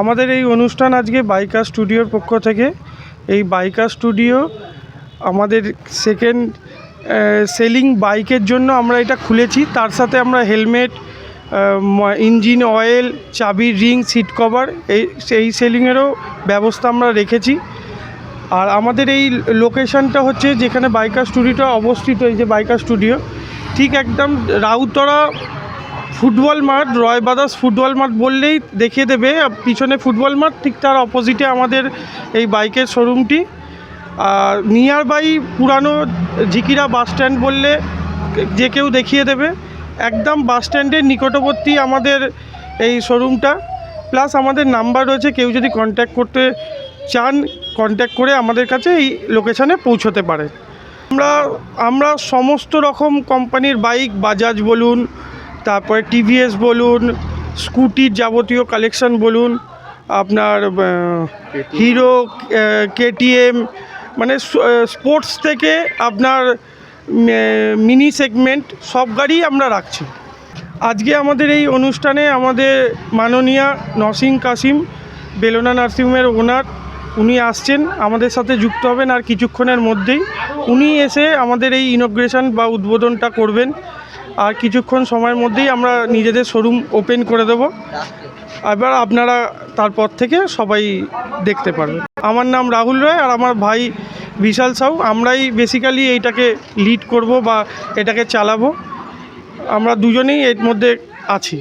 আমাদের এই অনুষ্ঠান আজকে বাইকার স্টুডিওর পক্ষ থেকে। এই বাইকার স্টুডিও আমাদের সেকেন্ড সেলিং বাইকের জন্য আমরা এটা খুলেছি। তার সাথে আমরা হেলমেট, ইঞ্জিন অয়েল, চাবির রিং, সিট কভার এই সেলিংয়েরও ব্যবস্থা আমরা রেখেছি। আর আমাদের এই লোকেশানটা হচ্ছে যেখানে বাইকার স্টুডিওটা অবস্থিত, এই যে বাইকার স্টুডিও ঠিক একদম রাউতরা ফুটবল মাঠ, রয় ব্রাদার্স ফুটবল মাঠ বললেই দেখিয়ে দেবে পিছনে ফুটবল মাঠ, ঠিক তার অপোজিটে আমাদের এই বাইকের শোরুমটি। আর নিয়ার বাই পুরানো ঝিকিরা বাস স্ট্যান্ড বললে যে কেউ দেখিয়ে দেবে। একদম বাস স্ট্যান্ডের নিকটবর্তী আমাদের এই শোরুমটা। প্লাস আমাদের নাম্বার রয়েছে, কেউ যদি কন্ট্যাক্ট করতে চান কন্ট্যাক্ট করে আমাদের কাছে এই লোকেশানে পৌঁছতে পারে। আমরা সমস্ত রকম কোম্পানির বাইক, বাজাজ বলুন, তারপরে টিভিএস বলুন, স্কুটির যাবতীয় কালেকশন বলুন, আপনার হিরো, কেটিএম, মানে স্পোর্টস থেকে আপনার মিনি সেগমেন্ট সব গাড়ি আমরা রাখছি। আজকে আমাদের এই অনুষ্ঠানে আমাদের মাননীয় নসীম কাসিম, বেলোনা নার্সিংহোমের ওনার, উনি আসছেন, আমাদের সাথে যুক্ত হবেন আর কিছুক্ষণের মধ্যেই। উনি এসে আমাদের এই ইনগ্রেশন বা উদ্বোধনটা করবেন। আর কিছুক্ষণ সময়ের মধ্যেই আমরা নিজেদের শোরুম ওপেন করে দেব। এবার আপনারা তারপর থেকে সবাই দেখতে পারবেন। আমার নাম রাহুল রায় আর আমার ভাই বিশাল সাউ। আমরাই বেসিক্যালি এইটাকে লিড করব বা এটাকে চালাবো। আমরা দুজনেই এর মধ্যে আছি।